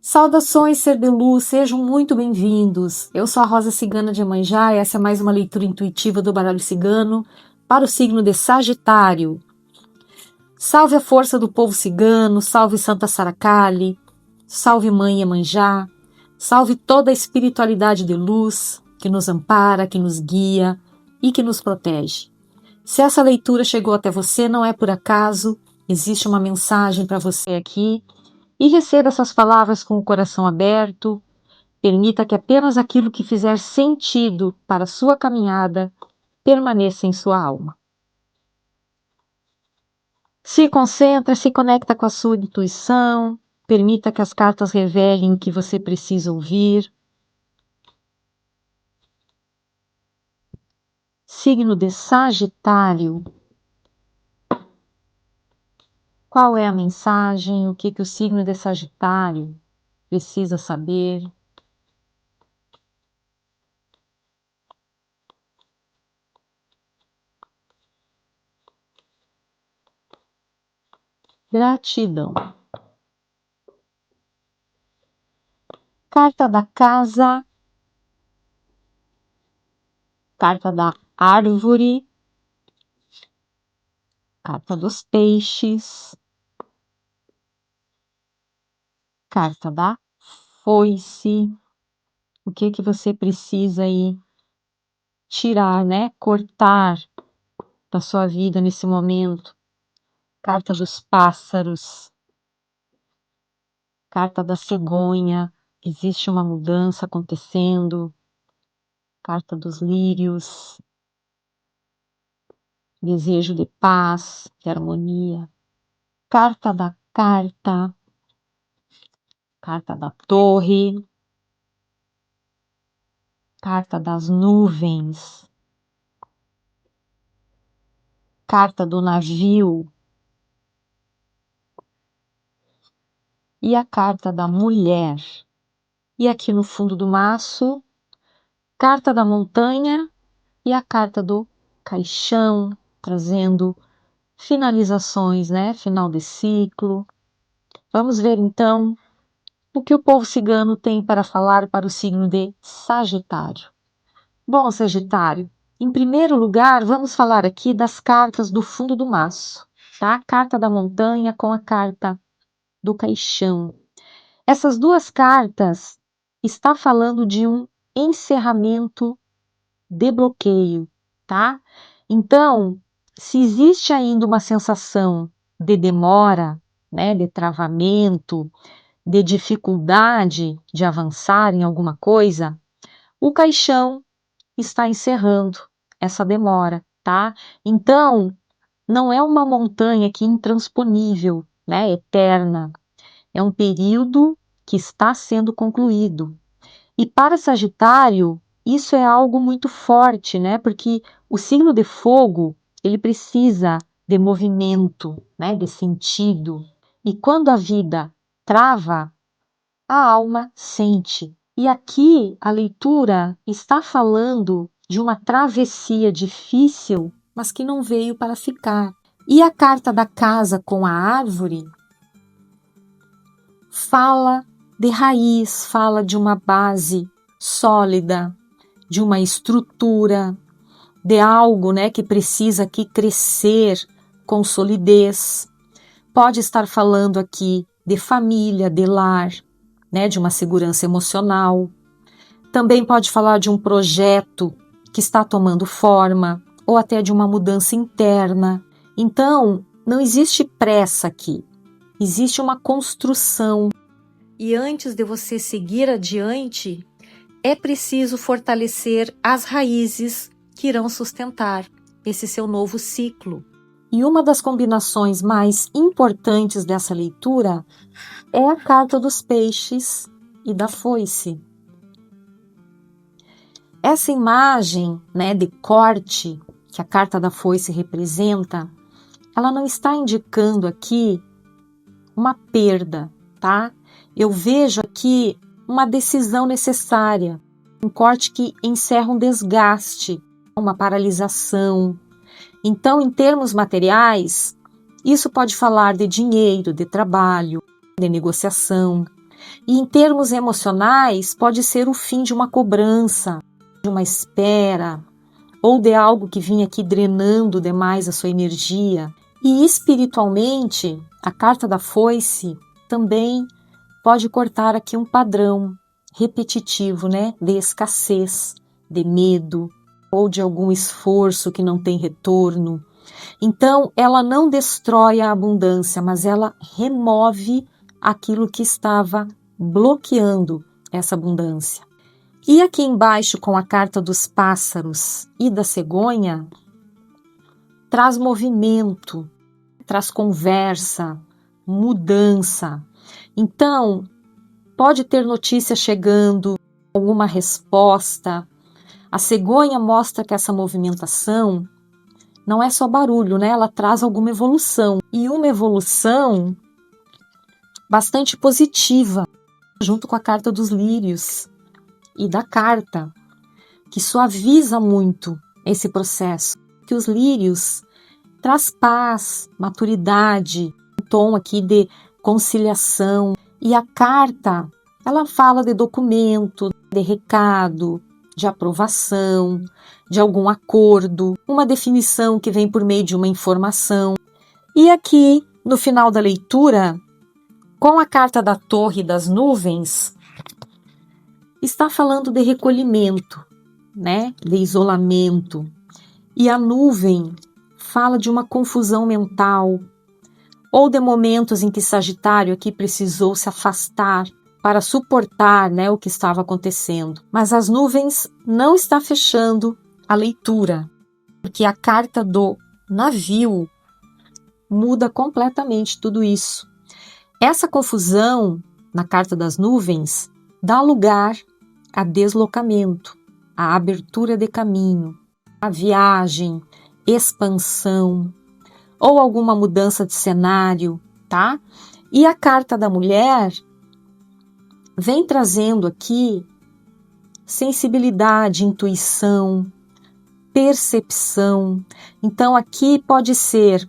Saudações, ser de luz, sejam muito bem-vindos. Eu sou a Rosa Cigana de Iemanjá e essa é mais uma leitura intuitiva do baralho cigano para o signo de Sagitário. Salve a força do povo cigano, salve Santa Saracali, salve Mãe Iemanjá, salve toda a espiritualidade de luz que nos ampara, que nos guia e que nos protege. Se essa leitura chegou até você, não é por acaso, existe uma mensagem para você aqui. E receba essas palavras com o coração aberto. Permita que apenas aquilo que fizer sentido para a sua caminhada permaneça em sua alma. Se concentra, se conecta com a sua intuição. Permita que as cartas revelem o que você precisa ouvir. Signo de Sagitário. Qual é a mensagem? O que o signo de Sagitário precisa saber? Gratidão. Carta da casa. Carta da árvore. Carta dos peixes. Carta da foice. O que você precisa aí tirar, né? Cortar da sua vida nesse momento. Carta dos pássaros. Carta da cegonha. Existe uma mudança acontecendo. Carta dos lírios. Desejo de paz, de harmonia. Carta da carta. Carta da torre. Carta das nuvens. Carta do navio. E a carta da mulher. E aqui no fundo do maço, carta da montanha e a carta do caixão, trazendo finalizações, né? Final de ciclo. Vamos ver então o que o povo cigano tem para falar para o signo de Sagitário. Bom, Sagitário, em primeiro lugar, vamos falar aqui das cartas do fundo do maço, tá? A carta da montanha com a carta do caixão. Essas duas cartas estão falando de um encerramento de bloqueio, tá? Então, se existe ainda uma sensação de demora, né, de travamento, de dificuldade de avançar em alguma coisa, o caixão está encerrando essa demora, tá? Então, não é uma montanha que intransponível, né, eterna. É um período que está sendo concluído. E para Sagitário, isso é algo muito forte, né? Porque o signo de fogo, ele precisa de movimento, né? De sentido. E quando a vida trava, a alma sente. E aqui a leitura está falando de uma travessia difícil, mas que não veio para ficar. E a carta da casa com a árvore fala de raiz, fala de uma base sólida, de uma estrutura, de algo, né, que precisa aqui crescer com solidez. Pode estar falando aqui de família, de lar, né, de uma segurança emocional. Também pode falar de um projeto que está tomando forma, ou até de uma mudança interna. Então, não existe pressa aqui. Existe uma construção. E antes de você seguir adiante, é preciso fortalecer as raízes que irão sustentar esse seu novo ciclo. E uma das combinações mais importantes dessa leitura é a carta dos peixes e da foice. Essa imagem, né, de corte que a carta da foice representa, ela não está indicando aqui uma perda, tá? Eu vejo aqui uma decisão necessária, um corte que encerra um desgaste, uma paralisação. Então, em termos materiais, isso pode falar de dinheiro, de trabalho, de negociação. E em termos emocionais, pode ser o fim de uma cobrança, de uma espera, ou de algo que vinha aqui drenando demais a sua energia. E espiritualmente, a carta da foice também pode cortar aqui um padrão repetitivo, né, de escassez, de medo, ou de algum esforço que não tem retorno. Então, ela não destrói a abundância, mas ela remove aquilo que estava bloqueando essa abundância. E aqui embaixo, com a carta dos pássaros e da cegonha, traz movimento, traz conversa, mudança. Então, pode ter notícia chegando, alguma resposta. A cegonha mostra que essa movimentação não é só barulho, né? Ela traz alguma evolução. E uma evolução bastante positiva, junto com a carta dos lírios e da carta, que suaviza muito esse processo. Que os lírios traz paz, maturidade, um tom aqui de conciliação. E a carta, ela fala de documento, de recado, de aprovação, de algum acordo, uma definição que vem por meio de uma informação. E aqui, no final da leitura, com a carta da Torre das Nuvens, está falando de recolhimento, né? De isolamento. E a nuvem fala de uma confusão mental, ou de momentos em que Sagitário aqui precisou se afastar para suportar, né, o que estava acontecendo. Mas as nuvens não está fechando a leitura, porque a carta do navio muda completamente tudo isso. Essa confusão na carta das nuvens dá lugar a deslocamento, a abertura de caminho, a viagem, expansão, ou alguma mudança de cenário, tá? E a carta da mulher vem trazendo aqui sensibilidade, intuição, percepção. Então aqui pode ser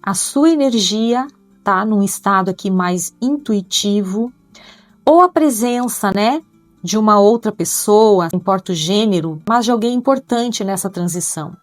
a sua energia, tá? Num estado aqui mais intuitivo, ou a presença, né, de uma outra pessoa, não importa o gênero, mas de alguém importante nessa transição.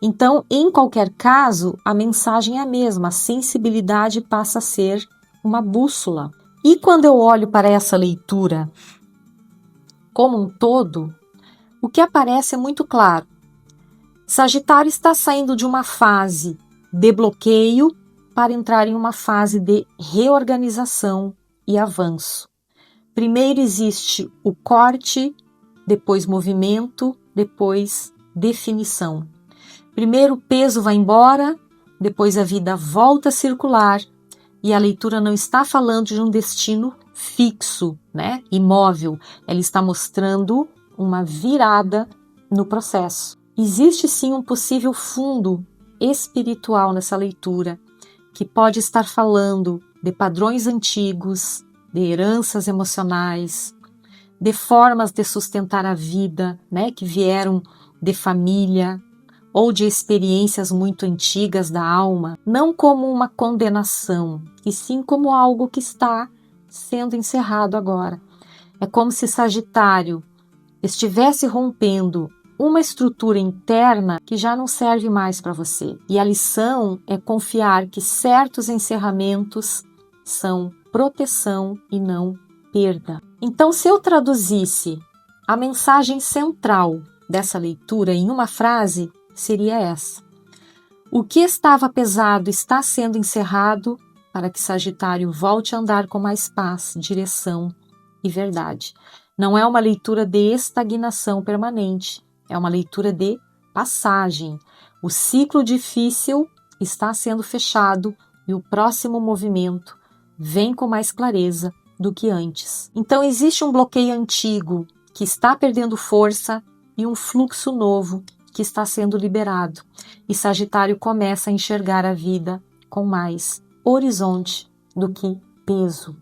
Então, em qualquer caso, a mensagem é a mesma, a sensibilidade passa a ser uma bússola. E quando eu olho para essa leitura como um todo, o que aparece é muito claro. Sagitário está saindo de uma fase de bloqueio para entrar em uma fase de reorganização e avanço. Primeiro existe o corte, depois movimento, depois definição. Primeiro o peso vai embora, depois a vida volta a circular e a leitura não está falando de um destino fixo, né, imóvel. Ela está mostrando uma virada no processo. Existe sim um possível fundo espiritual nessa leitura, que pode estar falando de padrões antigos, de heranças emocionais, de formas de sustentar a vida, né, que vieram de família ou de experiências muito antigas da alma, não como uma condenação, e sim como algo que está sendo encerrado agora. É como se Sagitário estivesse rompendo uma estrutura interna que já não serve mais para você. E a lição é confiar que certos encerramentos são proteção e não perda. Então, se eu traduzisse a mensagem central dessa leitura em uma frase, seria essa: o que estava pesado está sendo encerrado para que Sagitário volte a andar com mais paz, direção e verdade. Não é uma leitura de estagnação permanente, é uma leitura de passagem. O ciclo difícil está sendo fechado e o próximo movimento vem com mais clareza do que antes. Então existe um bloqueio antigo que está perdendo força e um fluxo novo que está sendo liberado. E Sagitário começa a enxergar a vida com mais horizonte do que peso.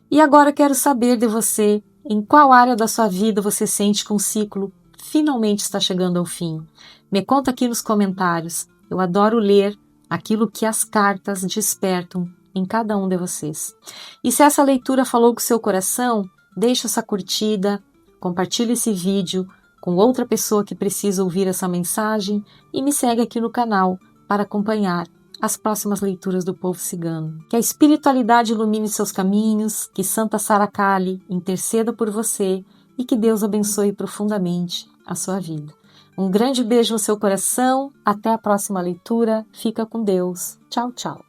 E agora quero saber de você, em qual área da sua vida você sente que um ciclo finalmente está chegando ao fim. Me conta aqui nos comentários. Eu adoro ler aquilo que as cartas despertam em cada um de vocês. E se essa leitura falou com o seu coração, deixa essa curtida, compartilhe esse vídeo com outra pessoa que precisa ouvir essa mensagem e me segue aqui no canal para acompanhar as próximas leituras do povo cigano. Que a espiritualidade ilumine seus caminhos, que Santa Sara Kali interceda por você e que Deus abençoe profundamente a sua vida. Um grande beijo no seu coração, até a próxima leitura, fica com Deus. Tchau, tchau.